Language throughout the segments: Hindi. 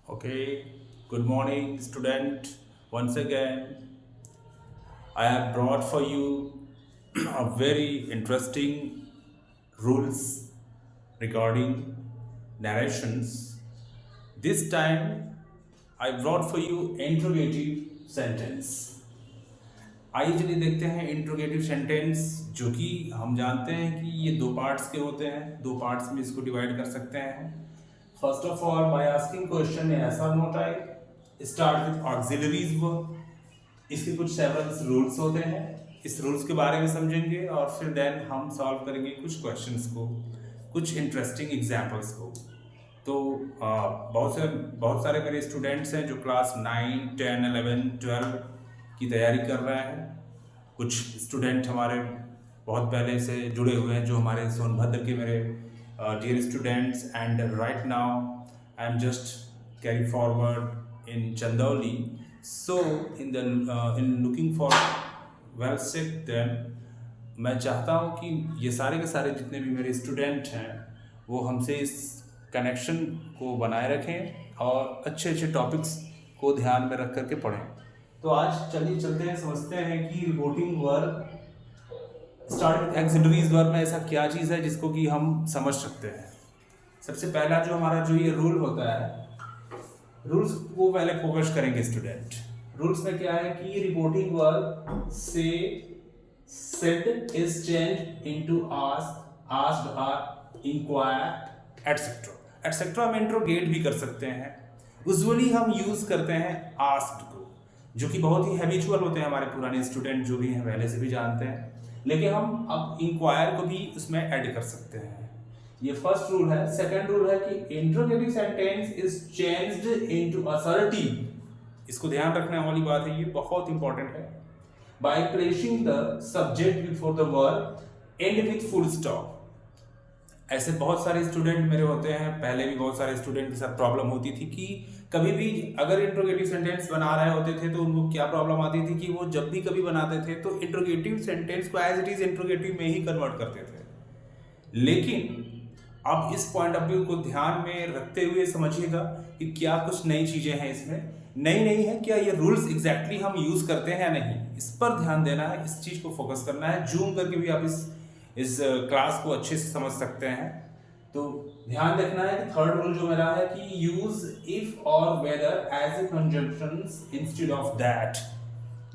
Okay, good morning, student. Once again, I have brought for you a very interesting rules regarding narrations. This time, I brought for you interrogative sentence. आइए चलिए देखते हैं इंट्रोगेटिव सेंटेंस, जो कि हम जानते हैं कि ये दो पार्ट्स के होते हैं। दो पार्ट्स में इसको डिवाइड कर सकते हैं। First of all, by asking question in yes और no type, start with auxiliaries verb. इसके कुछ सेवरल रूल्स होते हैं, इस रूल्स के बारे में समझेंगे और फिर देन हम सॉल्व करेंगे कुछ क्वेश्चंस को, कुछ इंटरेस्टिंग एग्जांपल्स को। तो बहुत सारे मेरे स्टूडेंट्स हैं जो क्लास 9, 10, 11, 12 की तैयारी कर रहे हैं। कुछ स्टूडेंट हमारे बहुत पहले से जुड़े हुए हैं, जो हमारे सोनभद्र के मेरे dear students, and right now I am just carry forward in Chandauli. So in looking for well said, then मैं चाहता हूँ कि ये सारे के सारे जितने भी मेरे स्टूडेंट हैं वो हमसे इस कनेक्शन को बनाए रखें और अच्छे अच्छे टॉपिक्स को ध्यान में रख करके पढ़ें। तो आज चलिए चलते हैं, समझते हैं कि reporting verb start with auxiliaries verb में ऐसा क्या चीज़ है जिसको कि हम समझ सकते हैं। सबसे पहला जो हमारा ये रूल होता है, रूल्स को पहले फोकस करेंगे स्टूडेंट। रूल्स में क्या है कि रिपोर्टिंग वर्ब से said is changed into asked, asked or, inquired, etcetera. Etcetera में इंट्रोगेट भी कर सकते हैं। यूजुअली हम यूज करते हैं आस्क्ड को, जो कि बहुत ही हैबिचुअल होते हैं, हमारे पुराने स्टूडेंट जो भी हैं पहले से भी जानते हैं। लेकिन हम अब इंक्वायर को भी उसमें ऐड कर सकते हैं। ये फर्स्ट रूल है। सेकंड रूल है कि interrogative sentence is changed into assertive. इसको ध्यान रखने वाली बात है, ये बहुत इंपॉर्टेंट है। By placing the subject before the verb and with full stop. ऐसे बहुत सारे स्टूडेंट मेरे होते हैं, पहले भी बहुत सारे स्टूडेंट के साथ प्रॉब्लम होती थी कि कभी भी अगर इंट्रोगेटिव सेंटेंस बना रहे होते थे तो उनको क्या प्रॉब्लम आती थी कि वो जब भी कभी बनाते थे तो इंट्रोगेटिव सेंटेंस को एज इट इज इंट्रोगेटिव में ही कन्वर्ट करते थे। लेकिन अब इस पॉइंट ऑफ व्यू को ध्यान में रखते हुए समझिएगा कि क्या कुछ नई चीजें हैं इसमें। नई नहीं है, क्या ये रूल्स एग्जैक्टली हम यूज करते हैं या नहीं, इस पर ध्यान देना है, इस चीज को फोकस करना है। जूम करके भी आप इस क्लास को अच्छे से समझ सकते हैं। तो ध्यान रखना है कि थर्ड रूल जो मेरा है कि यूज इफ और whether as a conjunctions instead of that.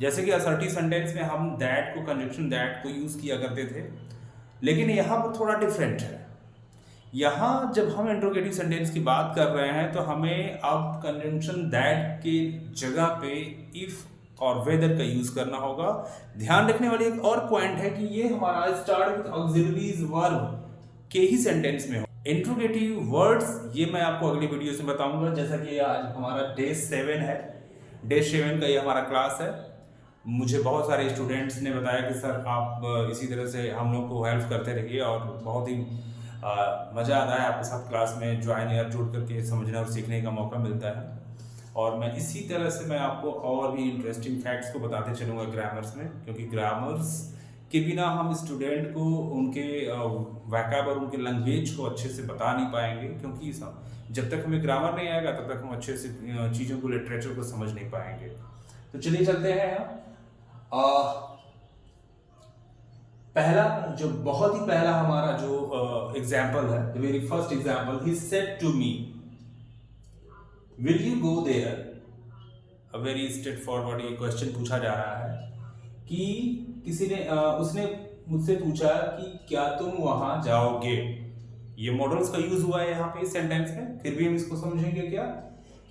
जैसे कि असर्टिव सेंटेंस में हम दैट को, कंजंक्शन दैट को यूज किया करते थे, लेकिन यहाँ पर थोड़ा डिफरेंट है। यहाँ जब हम इंट्रोगेटिव सेंटेंस की बात कर रहे हैं तो हमें अब कंजंक्शन दैट के जगह पे इफ और वेदर का यूज करना होगा। ध्यान रखने वाली एक और पॉइंट है कि ये हमारा स्टार्ट विद ऑक्सिलरीज वर्ब के ही सेंटेंस में हो। इंट्रोगेटिव वर्ड्स ये मैं आपको अगली वीडियो से बताऊंगा। जैसा कि आज हमारा डे 7 है, डे 7 का ये हमारा क्लास है। मुझे बहुत सारे स्टूडेंट्स ने बताया कि सर आप इसी तरह से हम लोग को हेल्प करते रहिए और बहुत ही मज़ा आता है आपके साथ क्लास में ज्वाइन या जुड़ करके समझने और सीखने का मौका मिलता है। और मैं इसी तरह से मैं आपको और भी इंटरेस्टिंग फैक्ट्स को बताते चलूँगा ग्रामर्स में, क्योंकि ग्रामर्स के बिना हम स्टूडेंट को उनके वैकाब और उनके लैंग्वेज को अच्छे से बता नहीं पाएंगे, क्योंकि जब तक हमें ग्रामर नहीं आएगा तब तक हम अच्छे से चीज़ों को, लिटरेचर को समझ नहीं पाएंगे। तो चलिए चलते हैं। पहला जो बहुत ही पहला हमारा जो एग्जाम्पल है, the very first example, he said to me will you go there. A very straightforward ये क्वेश्चन पूछा जा रहा है कि किसी ने उसने मुझसे पूछा कि क्या तुम वहां जाओगे। ये मॉडल्स का यूज हुआ है यहाँ पे इस सेंटेंस में, फिर भी हम इसको समझेंगे क्या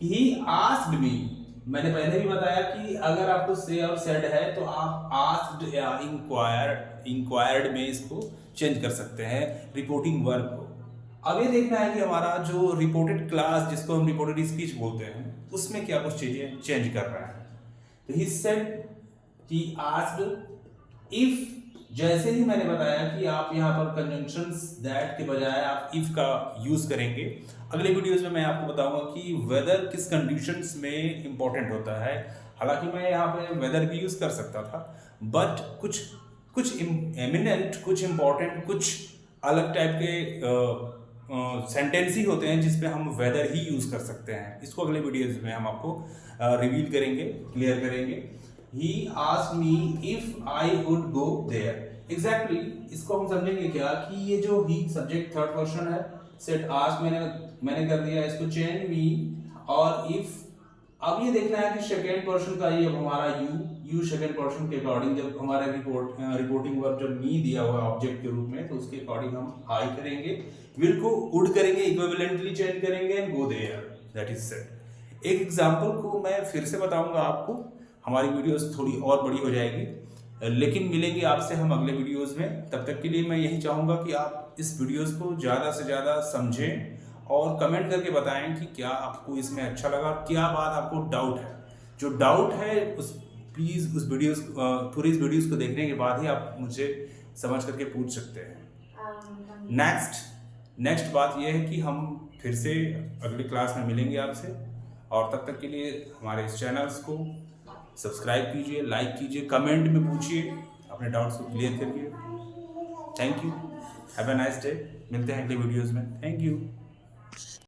कि ही आस्क्ड मी। मैंने पहले भी बताया कि अगर आपको से और सेड है तो आप आस्क्ड या इंक्वायर्ड में इसको चेंज कर सकते हैं रिपोर्टिंग वर्ब को। अब ये देखना है कि हमारा जो रिपोर्टेड क्लास, जिसको हम रिपोर्टेड स्पीच बोलते हैं, उसमें क्या कुछ चीजें चेंज कर रहा है। तो he said, he asked if. जैसे ही मैंने बताया कि आप यहाँ पर कंजंक्शंस दैट के बजाय आप इफ का यूज करेंगे। अगले वीडियोस में मैं आपको बताऊंगा कि वेदर किस कंडीशंस में इंपॉर्टेंट होता है। हालांकि मैं यहाँ पे वेदर भी यूज कर सकता था, बट कुछ एमिनेंट, कुछ इंपॉर्टेंट, कुछ अलग टाइप के सेंटेंस ही होते हैं जिसपे हम वेदर ही यूज़ कर सकते हैं। इसको अगले वीडियोज में हम आपको रिवील करेंगे, क्लियर करेंगे। He asked me if I would go there. Exactly इसको हम समझेंगे क्या कि ये जो ही सब्जेक्ट थर्ड पर्सन है, सेट आस्क मैंने कर दिया इसको चेंज मी, और इफ अब ये देखना है कि सेकेंड पर्सन का ये हमारा यू सेकेंड पर्सन के अकॉर्डिंग जब हमारा रिपोर्टिंग वर्ब जब मी दिया हुआ है ऑब्जेक्ट के रूप में, तो उसके अकॉर्डिंग हम आई करेंगे, विल को वुड करेंगे, इक्विवेलेंटली चेंज करेंगे and go there, that is set. एक एग्जांपल को मैं फिर से बताऊंगा आपको, हमारी वीडियोस थोड़ी और बड़ी हो जाएगी, लेकिन मिलेंगे आपसे हम अगले वीडियोस में। तब तक के लिए मैं यही चाहूँगा कि आप इस वीडियोस को ज़्यादा से ज़्यादा समझें और कमेंट करके बताएं कि क्या आपको इसमें अच्छा लगा, क्या बात आपको डाउट है। जो डाउट है उस प्लीज़ उस वीडियोस पूरी इस वीडियोस को देखने के बाद ही आप मुझे समझ करके पूछ सकते हैं। नेक्स्ट बात यह है कि हम फिर से अगली क्लास में मिलेंगे आपसे, और तब तक के लिए हमारे इस चैनल्स को सब्सक्राइब कीजिए, लाइक कीजिए, कमेंट में पूछिए, अपने डाउट्स को क्लियर करिए। Thank you, have a nice day. मिलते हैं अगले वीडियोज़ में। Thank you.